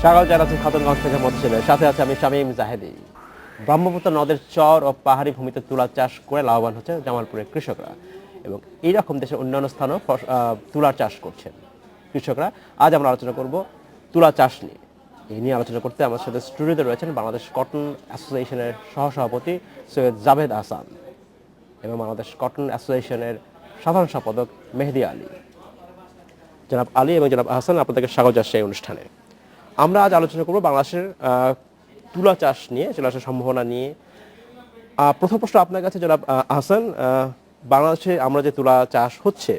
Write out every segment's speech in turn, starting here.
স্বাগত জানাচ্ছি খাতুনগঞ্জ থেকে মধুসূদনের সাথে আছে আমি শামীম জাহেদি। ব্রহ্মপুত্র নদের চর ও পাহাড়ি ভূমিতে তুলা চাষ করে লাভবান হচ্ছে জামালপুরের কৃষকরা, এবং এইরকম দেশের অন্যান্য স্থানেও তুলার চাষ করছেন কৃষকরা। আজ আমরা আলোচনা করব তুলা চাষ নিয়ে। এই নিয়ে আলোচনা করতে আমার সাথে স্টুডিওতে রয়েছেন বাংলাদেশ কটন অ্যাসোসিয়েশনের সহসভাপতি সৈয়দ জাভেদ আহসান এবং বাংলাদেশ কটন অ্যাসোসিয়েশনের সাধারণ সম্পাদক মেহেদি আলী। জনাব আলী এবং জনাব আহসান, আপনাদেরকে স্বাগত জানাচ্ছি এই অনুষ্ঠানে। আমরা আজ আলোচনা করব বাংলাদেশের তুলা চাষ নিয়ে, তুলা চাষের সম্ভাবনা নিয়ে। প্রথম প্রশ্ন আপনার কাছে জনাব আহসান, বাংলাদেশে আমরা যে তুলা চাষ হচ্ছে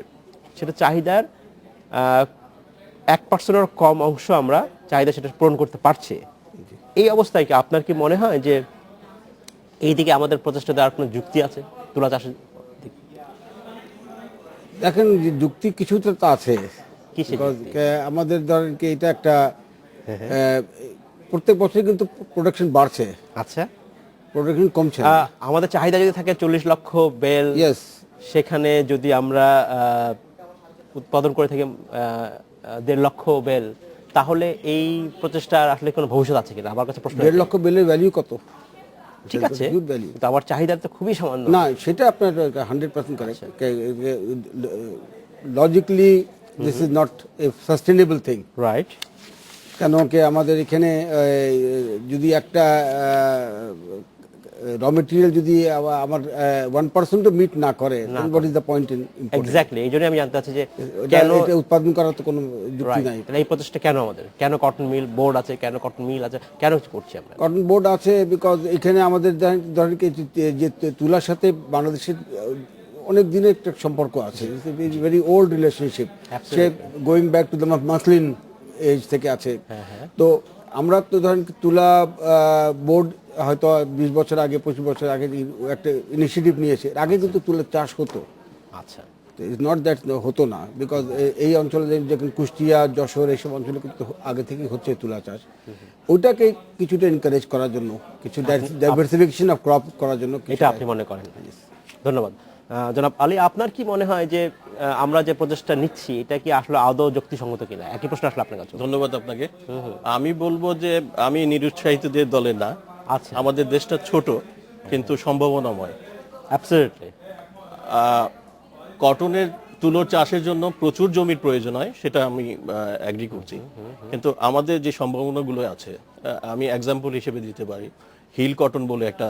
সেটা চাহিদার 1%-এর কম অংশ আমরা চাহিদা সেটা পূরণ করতে পারছি। এই অবস্থায় কি আপনার কি মনে হয় যে এই দিকে আমাদের প্রচেষ্টা দেওয়ার কোনো যুক্তি আছে তুলা চাষের? দেখেন, যে যুক্তি কিছুটা তো আছে। আমাদের ধরেন কি এটা একটা প্রত্যেক বছর কিন্তু প্রোডাকশন বাড়ছে। আচ্ছা, প্রোডাকশন কমছে না। আমাদের চাহিদা যদি থাকে 40 লক্ষ বেল, সেখানে যদি আমরা উৎপাদন করে থাকি 1.5 লক্ষ বেল, তাহলে এই প্রচেষ্টার আসলে কোনো ভবিষ্যৎ আছে কিনা? আমার কাছে প্রশ্ন। 1.5 লক্ষ বেলের ভ্যালু কত? ঠিক আছে, কিন্তু আমার চাহিদা তো খুবই সামান্য। না, সেটা আপনার 100% correct. Logically this is not a sustainable thing, right? কেন কি আমাদের এখানে যদি একটা র মেটেরিয়াল যদি আমার 1% মিট না করে, what is the point in import? Exactly, এই জন্যই আমি জানতে চাচ্ছি যে কেন এটা উৎপাদন করার তো কোনো যুক্তি নাই। এই প্রচেষ্টা কেন আমাদের, কেন কটন মিল বোর্ড আছে, কেন কটন মিল আছে, কেন করছি আমরা? কটন বোর্ড আছে বিকজ এখানে আমাদের ধরেন যে তুলার সাথে বাংলাদেশের অনেক দিনের একটা সম্পর্ক আছে, very old relationship, say going back to the muslin age থেকে আছে। তো আমরা তো ধরেন তুলা বোর্ড হয়তো 20 বছর আগে 25 বছর আগে একটা ইনিশিয়েটিভ নিয়েছে। আগে কিন্তু তুলার চাষ হতো। আচ্ছা, ইটস নট দ্যাট হতো না, বিকজ এই অঞ্চলে যখন কুষ্টিয়া, যশোর এইসব অঞ্চলে কিন্তু আগে থেকেই হচ্ছে তুলা চাষ। ওইটাকে কিছুটা এনকারেজ করার জন্য, কিছু ডাইভার্সিফিকেশন অফ ক্রপ করার জন্য, এটা আপনি মনে করেন? ধন্যবাদ। জনাব আলী, আপনার কি মনে হয় যে আমরা যে প্রচেষ্টা নিচ্ছি এটা কি আসলে আদৌ যুক্তিসঙ্গত কিনা? একই প্রশ্ন আসলে আপনার কাছে। ধন্যবাদ আপনাকে। আমি বলবো যে আমি নিরুৎসাহিতদের দলে না। আচ্ছা, আমাদের দেশটা ছোট কিন্তু সম্ভাবনাময়। অ্যাবসলিউটলি। কটনের তুলো চাষের জন্য প্রচুর জমির প্রয়োজন হয়, সেটা আমি এগ্রি করছি। কিন্তু আমাদের যে সম্ভাবনাগুলো আছে, আমি এক্সাম্পল হিসেবে দিতে পারি। হিল কটন বলে একটা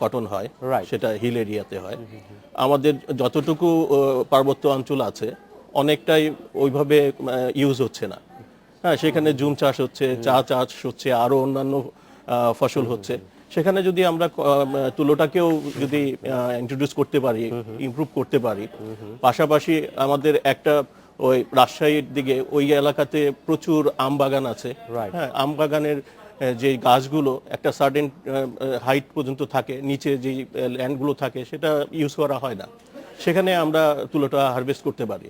কটন হয়, সেটা হিল এরিয়াতে হয়। আমাদের যতটুকু পার্বত্য অঞ্চল আছে অনেকটাই ওইভাবে ইউজ হচ্ছে না। হ্যাঁ, সেখানে জুম চাষ হচ্ছে, চা চাষ হচ্ছে, আরো অন্যান্য ফসল হচ্ছে। সেখানে যদি আমরা তুলোটাকেও যদি ইন্ট্রোডিউস করতে পারি, ইমপ্রুভ করতে পারি, পাশাপাশি আমাদের একটা ওই রাজশাহীর দিকে ওই এলাকাতে প্রচুর আম বাগান আছে। হ্যাঁ, আম বাগানের যে গাছগুলো একটা সার্টেন হাইট পর্যন্ত থাকে, নিচে যে ল্যান্ডগুলো থাকে সেটা ইউজ করা হয় না, সেখানে আমরা তুলোটা হারভেস্ট করতে পারি।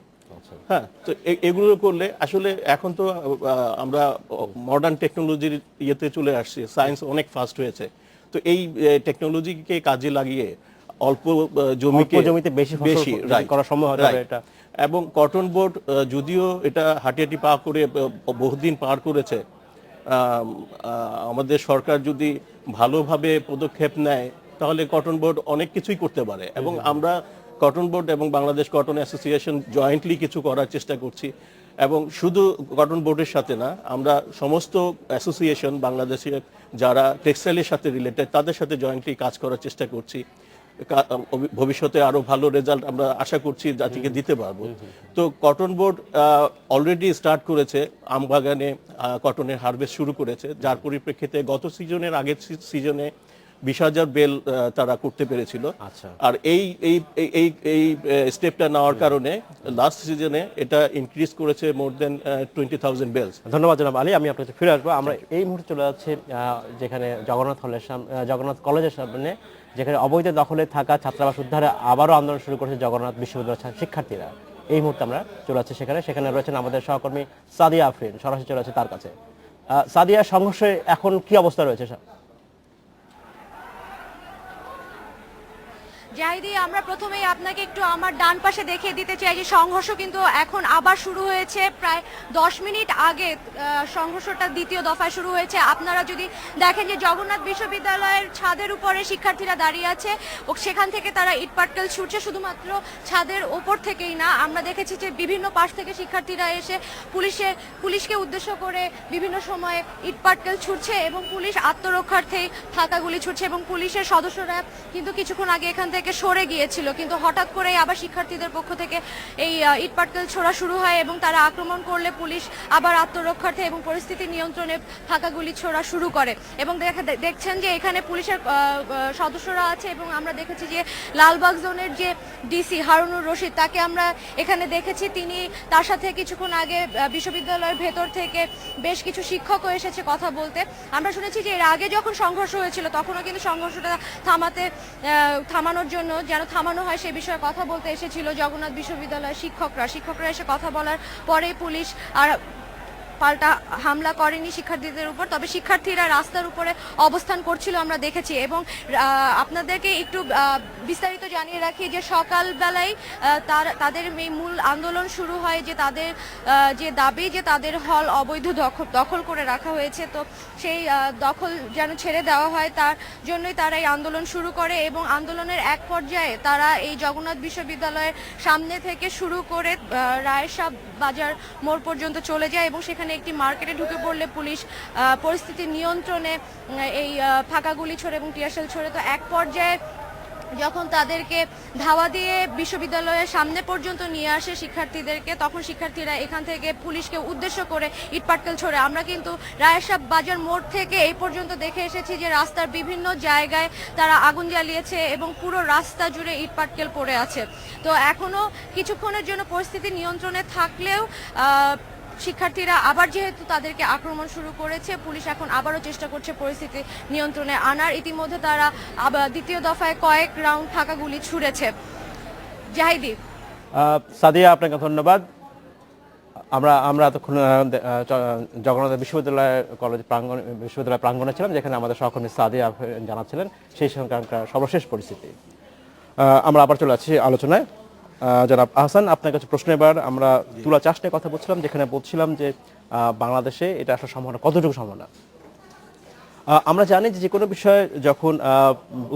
হ্যাঁ, তো এগুলো করলে আসলে এখন তো আমরা মডার্ন টেকনোলজির ইয়েতে চলে আসছি, সায়েন্স অনেক ফাস্ট হয়েছে। তো এই টেকনোলজিকে কাজে লাগিয়ে অল্প জমিতে বেশি করা সম্ভব হয় এটা। এবং কটন বোর্ড যদিও এটা হাঁটিয়াটি পা করে বহুদিন পার করেছে, আমাদের সরকার যদি ভালোভাবে পদক্ষেপ নেয় তাহলে কটন বোর্ড অনেক কিছুই করতে পারে। এবং আমরা কটন বোর্ড এবং বাংলাদেশ কটন অ্যাসোসিয়েশন জয়েন্টলি কিছু করার চেষ্টা করছি। এবং শুধু কটন বোর্ডের সাথে না, আমরা সমস্ত অ্যাসোসিয়েশন বাংলাদেশের যারা টেক্সটাইলের সাথে রিলেটেড তাদের সাথে জয়েন্টলি কাজ করার চেষ্টা করছি। ভবিষ্যতে আরো ভালো রেজাল্ট আমরা আশা করছি জাতিকে দিতে পারবো। তো কটন বোর্ড অলরেডি স্টার্ট করেছে, আম বাগানে কটনের হারভেস্ট শুরু করেছে, যার পরিপ্রেক্ষিতে গত সিজনের আগের সিজনে 20,000 বেল তারা করতে পেরেছিল। আর এই স্টেপটা নেওয়ার কারণে লাস্ট সিজনে এটা ইনক্রিজ করেছে মোর দেন 20,000 বেলস। ধন্যবাদ জনাব আলী, আমি আপনার কাছে ফিরে আসবো। আমরা এই মুহূর্তে চলে যাচ্ছি যেখানে জগন্নাথ কলেজের সামনে, যেখানে অবৈধ দখলে থাকা ছাত্রাবাস উদ্ধারে আবারও আন্দোলন শুরু করেছে জগন্নাথ বিশ্ববিদ্যালয়ের শিক্ষার্থীরা। এই মুহূর্তে আমরা চলে যাচ্ছি সেখানে রয়েছেন আমাদের সহকর্মী সাদিয়া আফরিন, সরাসরি চলে যাচ্ছে তার কাছে। সাদিয়া, সংঘর্ষে এখন কি অবস্থা রয়েছে? জাহিদি, আমরা প্রথমেই আপনাকে একটু আমার ডান পাশে দেখিয়ে দিতে চাই যে সংঘর্ষ কিন্তু এখন আবার শুরু হয়েছে। প্রায় 10 মিনিট আগে সংঘর্ষটা দ্বিতীয় দফায় শুরু হয়েছে। আপনারা যদি দেখেন যে জগন্নাথ বিশ্ববিদ্যালয়ের ছাদের উপরে শিক্ষার্থীরা দাঁড়িয়ে আছে ও সেখান থেকে তারা ইটপাটকেল ছুটছে। শুধুমাত্র ছাদের ওপর থেকেই না, আমরা দেখেছি যে বিভিন্ন পাশ থেকে শিক্ষার্থীরা এসে পুলিশকে উদ্দেশ্য করে বিভিন্ন সময়ে ইটপাটকেল ছুটছে এবং পুলিশ আত্মরক্ষার্থে ফাঁকা গুলি ছুটছে এবং পুলিশের সদস্যরা কিন্তু কিছুক্ষণ আগে এখান থেকে সরে গিয়েছিল, কিন্তু হঠাৎ করে আবার শিক্ষার্থীদের পক্ষ থেকে এই ইটপাটকেল ছোড়া শুরু হয় এবং তারা আক্রমণ করলে পুলিশ আবার আত্মরক্ষার্থে এবং পরিস্থিতি নিয়ন্ত্রণে ফাঁকা গুলি ছোড়া শুরু করে। এবং দেখছেন যে এখানে পুলিশের সদস্যরা আছে এবং আমরা দেখেছি যে লালবাগ জোনের যে ডিসি হারুনুর রশিদ, তাকে আমরা এখানে দেখেছি। তিনি তার সাথে কিছুক্ষণ আগে বিশ্ববিদ্যালয়ের ভেতর থেকে বেশ কিছু শিক্ষকও এসেছে কথা বলতে। আমরা শুনেছি যে এর আগে যখন সংঘর্ষ হয়েছিল তখনও কিন্তু সংঘর্ষটা থামানোর জন্য যেন থামানো হয় সে বিষয়ে কথা বলতে এসেছিল জগন্নাথ বিশ্ববিদ্যালয়ের শিক্ষকরা এসে কথা বলার পরে পুলিশ আর পাল্টা হামলা করেনি শিক্ষার্থীদের উপর, তবে শিক্ষার্থীরা রাস্তার উপরে অবস্থান করছিল আমরা দেখেছি। এবং আপনাদেরকে একটু বিস্তারিত জানিয়ে রাখি যে সকালবেলায় তাদের এই মূল আন্দোলন শুরু হয় যে তাদের যে দাবি যে তাদের হল অবৈধ দখল করে রাখা হয়েছে, তো সেই দখল যেন ছেড়ে দেওয়া হয় তার জন্যই তারা এই আন্দোলন শুরু করে। এবং আন্দোলনের এক পর্যায়ে তারা এই জগন্নাথ বিশ্ববিদ্যালয়ের সামনে থেকে শুরু করে রায়েরশাহ বাজার মোড় পর্যন্ত চলে যায় এবং সেখানে একটি মার্কেটে ঢুকে পড়লে পুলিশ পরিস্থিতি নিয়ন্ত্রণে এই ফাঁকা গুলি ছোড়ে এবং টিয়ারশেল ছোড়ে। তো এক পর্যায়ে যখন তাদেরকে ধাওয়া দিয়ে বিশ্ববিদ্যালয়ের সামনে পর্যন্ত নিয়ে আসে শিক্ষার্থীদেরকে, তখন শিক্ষার্থীরা এখান থেকে পুলিশকে উদ্দেশ্য করে ইটপাটকেল ছোড়ে। আমরা কিন্তু রায়েরশাহ বাজার মোড় থেকে এই পর্যন্ত দেখে এসেছি যে রাস্তার বিভিন্ন জায়গায় তারা আগুন জ্বালিয়েছে এবং পুরো রাস্তা জুড়ে ইটপাটকেল পড়ে আছে। তো এখনো কিছুক্ষণের জন্য পরিস্থিতি নিয়ন্ত্রণে থাকলেও শিক্ষার্থীরা আবার যেহেতু তাদেরকে আক্রমণ শুরু করেছে, পুলিশ এখন আবারও চেষ্টা করছে পরিস্থিতি নিয়ন্ত্রণে আনার। ইতিমধ্যে তারা আবার দ্বিতীয় দফায় কয়েক রাউন্ড ফাঁকা গুলি ছুড়েছে। জাহিদি। সাদিয়া, আপনাকে ধন্যবাদ। আমরা এতক্ষণ জগন্নাথ বিশ্ববিদ্যালয় প্রাঙ্গণে ছিলাম, যেখানে আমাদের সহকর্মী সাদিয়া জানাচ্ছিলেন সেই সংক্রান্ত সর্বশেষ পরিস্থিতি। আমরা আবার চলে যাচ্ছি আলোচনায়। জনাব আহসান, আপনার কাছে প্রশ্ন। এবার আমরা তুলা চাষ নিয়ে কথা বলছিলাম, যেখানে বলছিলাম যে বাংলাদেশে এটা আসলে সম্ভাবনা কতটুকু সম্ভাবনা। আমরা জানি যে কোনো বিষয়ে যখন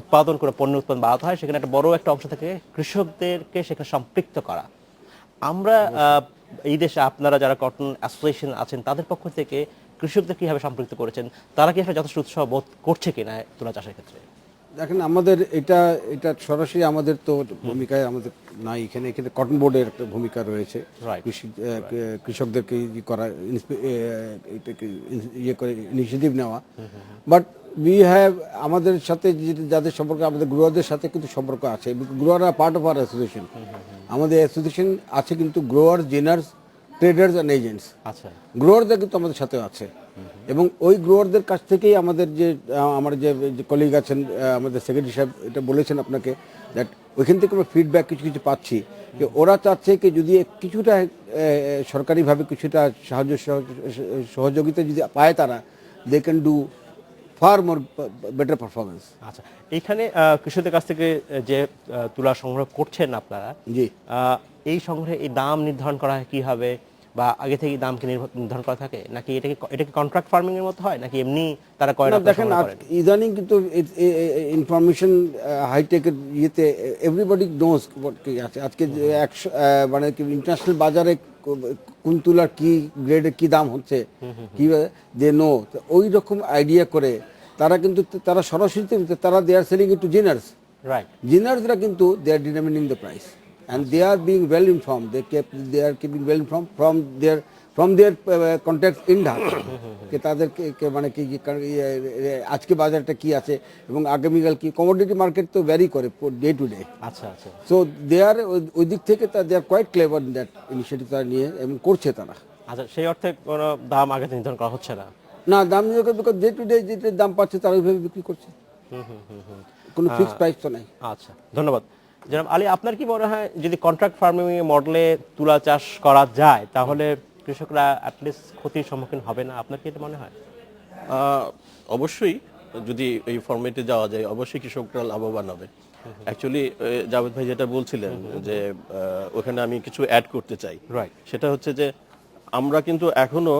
উৎপাদন করে পণ্য উৎপাদন বাড়াতে হয়, সেখানে একটা বড় একটা অংশ থেকে কৃষকদেরকে সেখানে সম্পৃক্ত করা। আমরা এই দেশে আপনারা যারা কটন অ্যাসোসিয়েশন আছেন তাদের পক্ষ থেকে কৃষকদের কিভাবে সম্পৃক্ত করেছেন, তারা কি আসলে যথেষ্ট উৎসাহ বোধ করছে কিনা তুলা চাষের ক্ষেত্রে? দেখেন, আমাদের এটা সরাসরি আমাদের তো ভূমিকায় আমাদের নাই। এখানে কটন বোর্ডের একটা ভূমিকা রয়েছে কৃষকদেরকে করা, এটাকে করে ইনিশিয়েটিভ নেওয়া। বাট উই হ্যাভ আমাদের সাথে যাদের সম্পর্ক, আমাদের গ্রোয়ারদের সাথে কিন্তু সম্পর্ক আছে। Grower are part of our association. আমাদের অ্যাসোসিয়েশন আছে কিন্তু grower, ginners, traders and agents. আচ্ছা, গ্রোয়ারদের কিন্তু আমাদের সাথে আছে এবং ওই গ্রোয়ারদের কাছ থেকেই আমাদের আমার যে কলিগ আছেন, আমাদের সেক্রেটারি সাহেব এটা বলেছেন আপনাকে, দ্যাট ওইখান থেকে আমরা ফিডব্যাক কিছু পাচ্ছি যে ওরা চাচ্ছে কি যদি কিছুটা সরকারিভাবে কিছুটা সাহায্য সহযোগিতা যদি পায় তারা, they can do far more better performance. আচ্ছা, এইখানে কৃষকদের কাছ থেকে যে তুলা সংগ্রহ করছেন আপনারা, জি, এই সংগ্রহে এই দাম নির্ধারণ করা হয় কিভাবে, বা আগে থেকে দাম কি নির্ধারণ করা থাকে, নাকি এটাকে কন্ট্রাক্ট ফার্মিং এর মতো হয়, নাকি এমনি তারা কয়? দেখেন, ইদানিং কিন্তু ইনফরমেশন হাইটেকের ইয়েতে এভরিবডি নোজ কি আছে। আজকে মানে ইন্টারন্যাশনাল বাজারে কোন তুলার কি গ্রেডের কি দাম হচ্ছে, কি দে নো, ওই রকম আইডিয়া করে তারা সরাসরি তারা they are selling it to ginners. Right, জিনার্সরা কিন্তু they are determining the price and they are being well informed. They are keeping well informed from their contacts in Dhaka যে তাদেরকে মানে কি আজকে বাজারটা কি আছে এবং আগামীকাল কি। কমোডিটি মার্কেট তো ভ্যারি করে ডে টু ডে। আচ্ছা আচ্ছা, সো দে আর ওই দিক থেকে they are quite clever in that initiative তারা নিয়ে এবং করছে তারা। আচ্ছা, সেই অর্থে কোনো দাম আগে নির্ধারণ করা হচ্ছে না? না, দাম নির্ধারণ, বিকজ ডে টু ডে যেটা দাম পাচ্ছে তারা ওইভাবে বিক্রি করছে, কোনো ফিক্সড প্রাইস তো নাই। আচ্ছা, ধন্যবাদ। জনাব আলী, আপনার কি মনে হয় যদি কন্ট্রাক্ট ফার্মিং মডেলে তুলা চাষ করা যায় তাহলে কৃষকরা অ্যাটলিস্ট ক্ষতির সম্মুখীন হবে না? আপনার কি এটা মনে হয়? অবশ্যই, যদি এই ফরম্যাটে যাওয়া যায় অবশ্যই কৃষকরা লাভবান হবে। অ্যাকচুয়ালি জাভেদ ভাই যেটা বলছিলেন যে ওখানে আমি কিছু অ্যাড করতে চাই, রাইট। সেটা হচ্ছে যে আমরা কিন্তু এখনো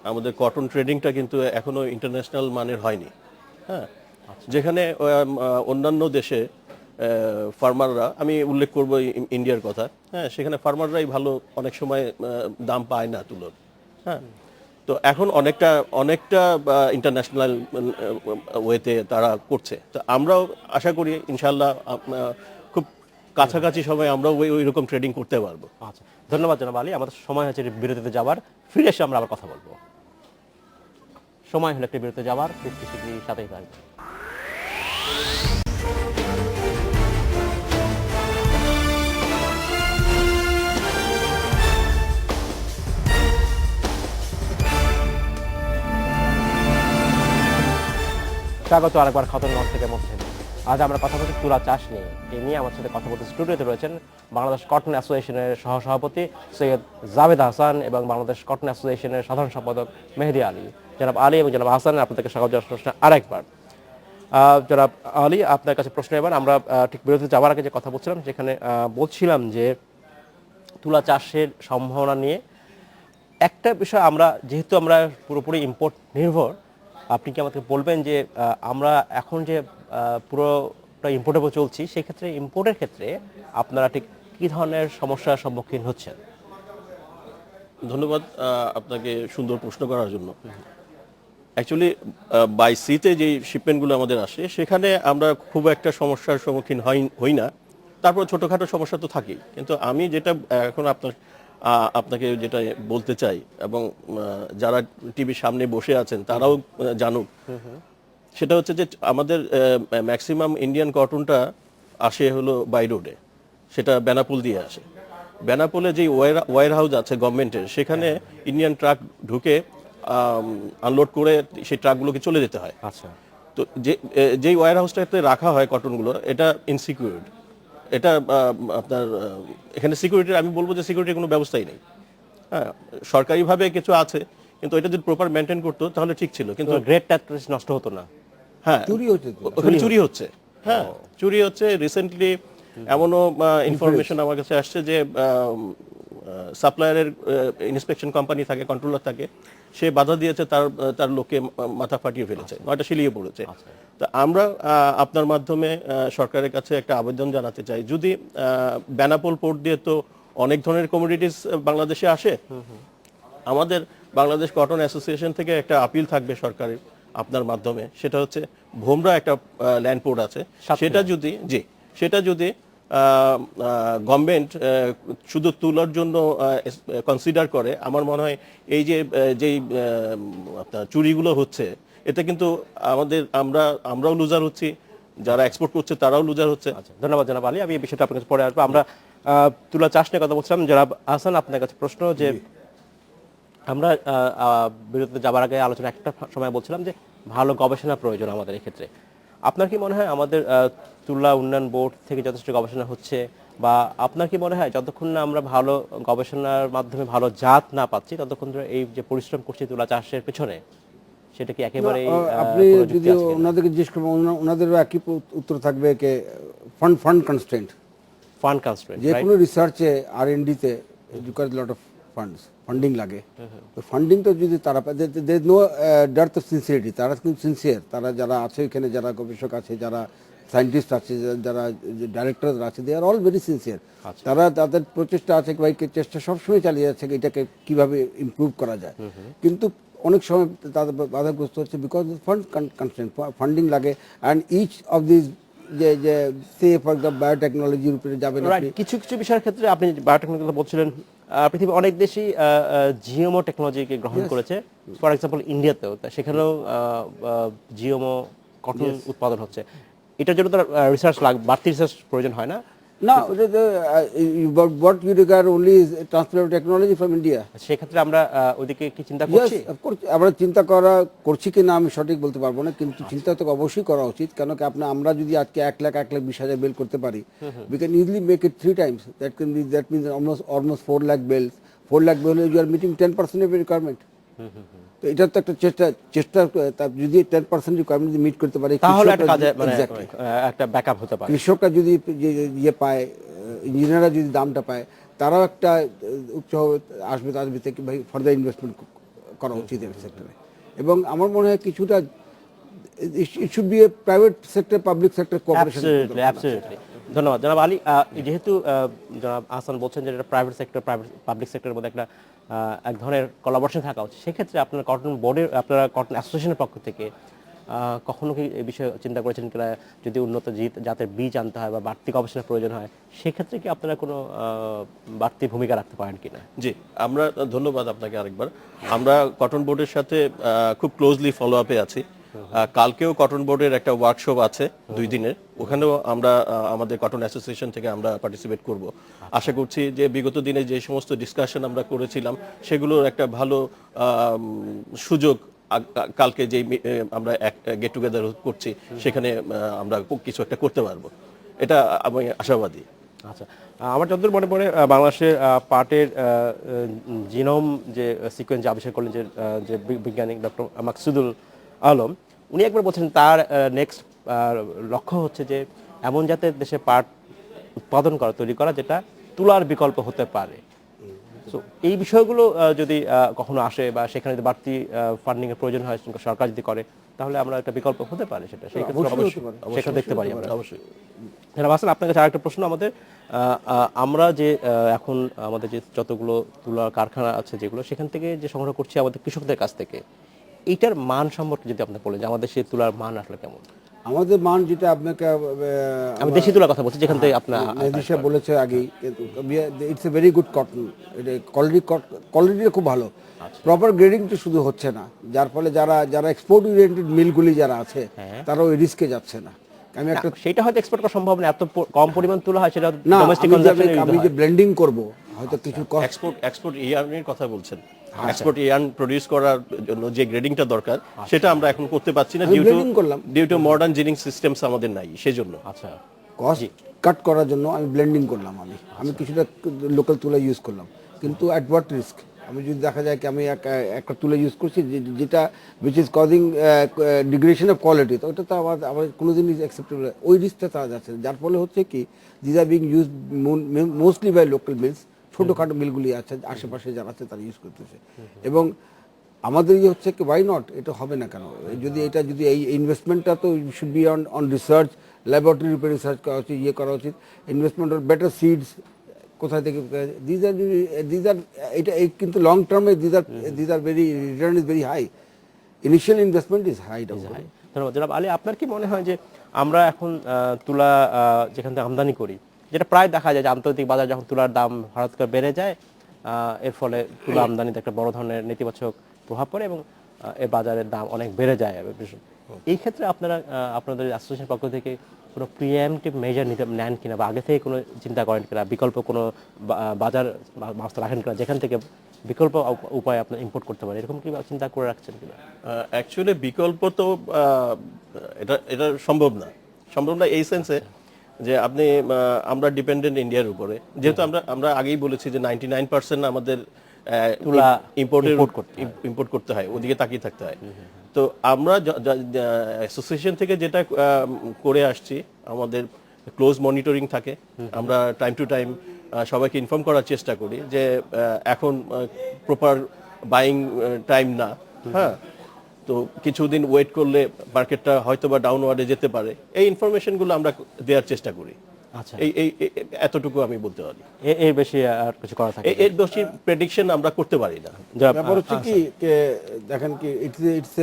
আমাদের কটন ট্রেডিংটা কিন্তু এখনো ইন্টারন্যাশনাল মানের হয়নি। হ্যাঁ, যেখানে অন্যান্য দেশে ফার্মাররা, আমি উল্লেখ করব ইন্ডিয়ার কথা, হ্যাঁ, সেখানে ফার্মাররাই ভালো অনেক সময় দাম পায় না তুলোর। হ্যাঁ, তো এখন অনেকটা ইন্টারন্যাশনাল ওয়েতে তারা করছে। তো আমরাও আশা করি ইনশাল্লাহ খুব কাছাকাছি সময় আমরাও ওই রকম ট্রেডিং করতে পারবো। আচ্ছা, ধন্যবাদ জনাব আলী। আমাদের সময় হচ্ছে বিরতিতে যাবার, ফিরে এসে আমরা আবার কথা বলবো। সময় হলো একটি বিরতিতে যাবার, ফিরতে শীঘ্রই সাথেই থাকবে। স্বাগত আরেকবার খতরনাক থেকে মধ্যে। আজ আমরা কথা বলছি তুলা চাষ নিয়ে। এ নিয়ে আমার সাথে কথা বলতে স্টুডিওতে রয়েছেন বাংলাদেশ কটন অ্যাসোসিয়েশনের সহসভাপতি সৈয়দ জাভেদ হাসান এবং বাংলাদেশ কটন অ্যাসোসিয়েশনের সাধারণ সম্পাদক মেহেদী আলী। জনাব আলী এবং জনাব হাসান, আপনাদেরকে স্বাগত জানাচ্ছি প্রশ্ন আরেকবার। জনাব আলী, আপনার কাছে প্রশ্ন এবার। আমরা ঠিক বিরতিতে যাওয়ার আগে যে কথা বলছিলাম, যেখানে বলছিলাম যে তুলা চাষের সম্ভাবনা নিয়ে একটা বিষয়, যেহেতু আমরা পুরোপুরি ইম্পোর্ট নির্ভর, আপনি কি আমাকে বলবেন যে আমরা এখন যে পুরোটা ইম্পোর্টের উপর চলছি, সেই ক্ষেত্রে ইম্পোর্টের ক্ষেত্রে আপনারা ঠিক কী ধরনের সমস্যার সম্মুখীন হচ্ছেন? ধন্যবাদ আপনাকে সুন্দর প্রশ্ন করার জন্য। অ্যাকচুয়ালি বাই সিতে যে শিপমেন্টগুলো আমাদের আসে, সেখানে আমরা খুব একটা সমস্যার সম্মুখীন হই না। তারপর ছোটোখাটো সমস্যা তো থাকেই। কিন্তু আমি যেটা এখন আপনাকে যেটা বলতে চাই, এবং যারা টিভির সামনে বসে আছেন তারাও জানুক, সেটা হচ্ছে যে আমাদের ম্যাক্সিমাম ইন্ডিয়ান কটনটা আসে হলো বাই রোডে, সেটা বেনাপোল দিয়ে আসে। বেনাপোলে যে ওয়ার হাউস আছে গভর্নমেন্টের, সেখানে ইন্ডিয়ান ট্রাক ঢুকে আনলোড করে সেই ট্রাকগুলোকে চলে যেতে হয়। আচ্ছা, তো যেই ওয়ার হাউসটাতে রাখা হয় কটনগুলো, এটা ইনসিকিউরড। এটা আপনার এখানে সিকিউরিটির, আমি বলবো যে সিকিউরিটির কোনো ব্যবস্থাই নেই। হ্যাঁ, সরকারিভাবে কিছু আছে, কিন্তু এটা যদি প্রপার মেনটেন করতো তাহলে ঠিক ছিল। কিন্তু গ্রেটটা নষ্ট হতো না। হ্যাঁ, চুরি হচ্ছে তো। ওখানে চুরি হচ্ছে। হ্যাঁ, চুরি হচ্ছে। রিসেন্টলি এমনও ইনফরমেশন আমার কাছে আসছে যে সাপ্লায়ারের ইন্সপেকশন কোম্পানি থাকে, কন্ট্রোলার থাকে, সে বাধা দিয়েছে, তার লোকে মাথা ফাটিয়ে ফেলেছে, নয়টা শিলিয়ে পড়েছে। তো আমরা আপনার মাধ্যমে সরকারের কাছে একটা আবেদন জানাতে চাই, যদি বেনাপোল পোর্ট দিয়ে তো অনেক ধরনের কমোডিটিস বাংলাদেশে আসে, আমাদের বাংলাদেশ কটন অ্যাসোসিয়েশন থেকে একটা আপিল থাকবে সরকারের আপনার মাধ্যমে, সেটা হচ্ছে ভোমরা একটা ল্যান্ড পোর্ট আছে, সেটা যদি গভর্নমেন্ট শুধু তুলার জন্য কনসিডার করে, আমার মনে হয় এই যেই আপনার চুরিগুলো হচ্ছে, এতে কিন্তু আমরাও লুজার হচ্ছি, যারা এক্সপোর্ট করছে তারাও লুজার হচ্ছে। আচ্ছা, ধন্যবাদ জনাব আলী। আমি এই বিষয়টা আপনার কাছে পরে আসবো। আমরা তুলা চাষ নিয়ে কথা বলছিলাম। জনাব হাসান, আপনার কাছে প্রশ্ন, যে আমরা বিরতিতে যাবার আগে আলোচনা একটা সময় বলছিলাম যে ভালো গবেষণা প্রয়োজন আমাদের এই ক্ষেত্রে। আপনার কি মনে হয় আমাদের তুলা উন্নয়ন বোর্ড থেকে যথেষ্ট গবেষণা হচ্ছে, বা আপনার কি মনে হয় যতক্ষণ না আমরা ভালো গবেষণার মাধ্যমে ভালো জাত না পাচ্ছি, ততক্ষণ ধরে এই যে পরিশ্রম করছি তুলা চাষের পেছনে, সেটা কি একেবারে আপনি যদি ওনাদেরকে জিজ্ঞেস করবেন, ওনাদেরও একই উত্তর থাকবে, যে ফান্ড কনস্ট্রেন্ট। ফান্ড কনস্ট্রেন্ট, যে কোনো রিসার্চে R&D-তে রিকোয়ার্স লট অফ ফান্ডিং লাগে। তো ফান্ডিং তো যদি তারা দের নো ডার্থ অফ সিনসিয়ারিটি, তারা কিন্তু সিনসিয়ার, তারা যারা আছে এখানে, যারা গবেষক আছে, যারা সায়েন্টিস্ট আছে, যারা ডাইরেক্টর আছে, দে আর অল ভেরি সিনসিয়ার। তারা তাদের প্রচেষ্টা আছে, চেষ্টা সবসময় চালিয়ে যাচ্ছে এটাকে কিভাবে ইমপ্রুভ করা যায়। কিন্তু অনেক সময় তাদের বাধাগ্রস্ত হচ্ছে বিকজ ফান্ড কনস্ট্রেন্ট, ফান্ডিং লাগে। অ্যান্ড ইচ অফ দিস যে সে ফর এক্সাম্পল বায়োটেকনোলজির উপরে যাবেন, কিছু কিছু বিষয়ের ক্ষেত্রে আপনি বায়োটেকনোলজি বলছিলেন, পৃথিবীর অনেক দেশই জিওমো টেকনোলজিকে গ্রহণ করেছে। ফর এক্সাম্পল ইন্ডিয়াতেও, সেখানেও জিওমো কটন উৎপাদন হচ্ছে। এটার জন্য তার রিসার্চ বাড়তি রিসার্চ প্রয়োজন হয় না? না, what you require only is transfer of technology from India. সেক্ষেত্রে আমরা ওইদিকে কি চিন্তা করছি? আমরা চিন্তা করছি কি না আমি সঠিক বলতে পারবো না, কিন্তু চিন্তা তো অবশ্যই করা উচিত। কেন কি আমরা যদি আজকে 1,20,000 বেল করতে পারি, we can easily make it 3 times. That means almost 4 lakh bales. 4 lakh bales, you are meeting 10% of your requirement. তো এটা তো একটা চেষ্টা তার যদি 10% রিকোয়ারমেন্ট মিট করতে পারে, তাহলে একটা কৃষকরা কাজে মানে exactly, একটা ব্যাকআপ হতে পারে। কৃষকরা যদি ইয়ে পায়, ইঞ্জিনিয়াররা যদি দামটা পায়, তারাও একটা উৎস আসবে থেকে ভাই ফার্দার ইনভেস্টমেন্ট করা উচিত এই সেক্টরে। এবং আমার মনে হয় কিছুটা it should B A private sector public sector cooperation. Absolutely, absolutely. ধন্যবাদ জনাব আলী। যেহেতু জনাব আহসান বলছেন যে এটা প্রাইভেট সেক্টর পাবলিক সেক্টরের মধ্যে একটা এক ধরনের কোলাবোরেশন থাকা উচিত, সেক্ষেত্রে আপনার কটন বোর্ডের, আপনারা কটন অ্যাসোসিয়েশনের পক্ষ থেকে কখনো কি এই বিষয়ে চিন্তা করেছেন কিনা, যদি উন্নত জাতের বীজ আনতে হয় বা বাড়তি গবেষণার প্রয়োজন হয়, সেক্ষেত্রে কি আপনারা কোনো বাড়তি ভূমিকা রাখতে পারেন কিনা? জি, আমরা ধন্যবাদ আপনাকে আরেকবার। আমরা কটন বোর্ডের সাথে খুব ক্লোজলি ফলো আপে আছি। কালকেও কটন বোর্ডের একটা ওয়ার্কশপ আছে 2 দিনের, ওখানেও আমরা আমাদের কটন অ্যাসোসিয়েশন থেকে আমরা পার্টিসিপেট করব। আশা করছি যে বিগত দিনে যে সমস্ত ডিসকাশন আমরা করেছিলাম সেগুলোর একটা ভালো সুযোগ কালকে যে আমরা গেট টুগেদার করছি সেখানে আমরা কিছু একটা করতে পারবো, এটা আমি আশাবাদী। আচ্ছা, আমার যতদূর মনে পড়ে বাংলাদেশের পাটের জিনোম যে সিকোয়েন্স আবিষ্কার করলেন যে বিজ্ঞানী ডক্টর মাকসুদুল আলম, উনি একবার বলছেন তার নেক্সট লক্ষ্য হচ্ছে যে এমন জাতের দেশে পাট উৎপাদন করা, তৈরি করা, যেটা তুলার বিকল্প হতে পারে। সো এই বিষয়গুলো যদি কখনো আসে বা সেখানে যদি বাড়তি ফান্ডিং এর প্রয়োজন হয়, সরকার যদি করে, তাহলে আমরা একটা বিকল্প হতে পারে, সেটা সেই ক্ষেত্রে অবশ্যই সেটা দেখতে পারি আমরা। অবশ্যই। জনাব হাসান, আপনার কাছে আরেকটা প্রশ্ন আমাদের, আমরা যে এখন আমাদের যে যতগুলো তুলার কারখানা আছে যেগুলো, সেখান থেকে যে সংগ্রহ করছি আমাদের কৃষকদের কাছ থেকে, এইটার মান সম্পর্কে যদি আপনি বলেন যে আমাদের সেই তুলার মান আসলে কেমন? আমাদের মান যেটা আপনাকে আমি দেশি তুলার কথা বলছি, যেখান থেকে আপনার নেদিশা বলেছে আগেই, কিন্তু it's a very good cotton, এটা কোয়ালিটি খুব ভালো, প্রপার গ্রেডিংটা শুধু হচ্ছে না, যার ফলে যারা এক্সপোর্ট ওরিয়েন্টেড মিলগুলি যারা আছে তারা ওই রিস্কে যাচ্ছে না। আমি একটা সেটা হয়তো এক্সপোর্ট করা সম্ভব না, এত কম পরিমাণ তুলা হয়, সেটা না, ডোমেস্টিক কনজাম্পশনে আমি যে ব্লেন্ডিং করব হয়তো কিছু এক্সপোর্ট ইয়ার্নের কথা বলছেন, এক্সপোর্ট ইয়ার্ন প্রডিউস করার জন্য যে গ্রেডিংটা দরকার সেটা আমরা এখন করতে পারছি না, due to modern ginning systems আমাদের নাই, সেজন্য। আচ্ছা, কস্ট কাট করার জন্য আমি ব্লেন্ডিং করলাম, আমি কিছুটা লোকাল তুলা ইউজ করলাম, কিন্তু অ্যাট হোয়াট রিস্ক? আমি যদি দেখা যায় কি আমি একটা তুলা ইউজ করছি যেটা which is causing degradation of quality, তো ওটা তো আমার কোনোদিনই অ্যাকসেপ্টেবল, ওই রিস্কটা তারা যাচ্ছে, যার ফলে হচ্ছে কি this are being use mostly by local mills, ছোটোখাটো মিলগুলি আছে আশেপাশে যারা আছে তারা ইউজ করতেছে। এবং আমাদের ইয়ে হচ্ছে কি ওয়াই নট, এটা হবে না কেন? যদি এই ইনভেস্টমেন্টটা তো শুড বি অন রিসার্চ, ল্যাবরেটরির উপরে রিসার্চ করা উচিত, করা উচিত, ইনভেস্টমেন্ট অন বেটার সিডস, কোথায় থেকে দিজ আর এটা কিন্তু লং টার্মে these are very return is very high, initial investment is high. ধন্যবাদ জনাব আলী। আপনার কি মনে হয় যে আমরা এখন তুলা যেখান থেকে আমদানি করি, যেটা প্রায় দেখা যায় যে আন্তর্জাতিক বাজার যখন তুলার দাম হঠাৎ করে বেড়ে যায়, এর ফলে তুলা আমদানিতে একটা বড় ধরনের নেতিবাচক প্রভাব পড়ে এবং এর বাজারের দাম অনেক বেড়ে যায়। এই ক্ষেত্রে আপনারা আপনাদের অ্যাসোসিয়েশন পক্ষ থেকে কোনো প্রিএমটিভ মেজার নেন কিনা, বা আগে থেকে কোনো চিন্তা করেন কিনা, বিকল্প কোনো বাজার ব্যবস্থা রাখেন কিনা যেখান থেকে বিকল্প উপায় আপনার ইম্পোর্ট করতে পারেন, এরকম কি চিন্তা করে রাখছেন কিনা? অ্যাকচুয়ালি বিকল্প তো এটা সম্ভব না এই সেন্সে যে আমরা ডিপেন্ডেন্ট ইন্ডিয়ার উপরে, যেহেতু আমরা আগেই বলেছি যে 99% আমাদের তুলা ইম্পোর্ট করতে হয়, ওদিকে তাকিয়ে থাকতে হয়। তো আমরা অ্যাসোসিয়েশন থেকে যেটা করে আসছি, আমাদের ক্লোজ মনিটরিং থাকে, আমরা টাইম টু টাইম সবাইকে ইনফর্ম করার চেষ্টা করি যে এখন প্রপার বাইং টাইম না, হ্যাঁ, তো কিছুদিন ওয়েট করলে মার্কেটটা হয়তো বা ডাউনওয়ার্ডে যেতে পারে, এই ইনফরমেশনগুলো আমরা দেওয়ার চেষ্টা করি। আচ্ছা, এই এতটুকু আমি বলতে পারি, এর বেশি আর কিছু করা থাকে, এর বেশি প্রেডিকশন আমরা করতে পারি না। ব্যাপার হচ্ছে কি দেখেন কি ইটস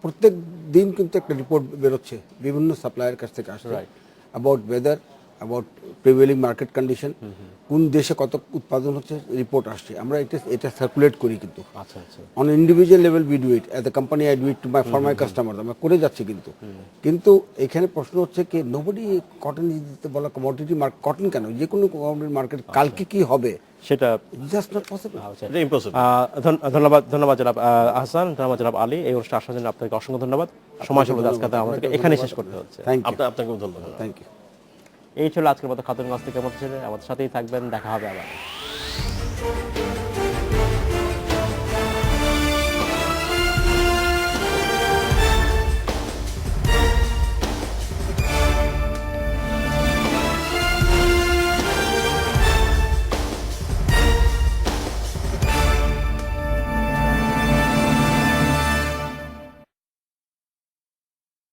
প্রত্যেক দিন কিন্তু একটা রিপোর্ট বেরোচ্ছে বিভিন্ন সাপ্লায়ার কাছ থেকে আসছে, about weather, about prevailing market condition, কোন দেশে কত উৎপাদন হচ্ছে, রিপোর্ট আসছে, আমরা এটা সার্কুলেট করি কিন্তু on individual level we do it, as a company I do it for my customer, আমরা করে যাচ্ছি। কিন্তু এখানে প্রশ্ন হচ্ছে কি নোবডি কটন বলা কমোডিটি মার্কেট, কটন কেন, যে কোনো কমোডিটি মার্কেট কালকে কি হবে সেটা জাস্ট নট পসিবল, ইম্পসিবল। ধন্যবাদ জনাব আহসান, ধন্যবাদ জনাব আলী, এই অনুষ্ঠানে আসার জন্য আপনাকে অসংখ্য ধন্যবাদ। সময় ছিল আজকে আমাদেরকে এখানে শেষ করতে হচ্ছে। আপনাকেও ধন্যবাদ। Thank you. এই ছিল আজকের মতো খাতুনগঞ্জ থেকে আমাদের সাথেই থাকবেন, দেখা হবে আবার।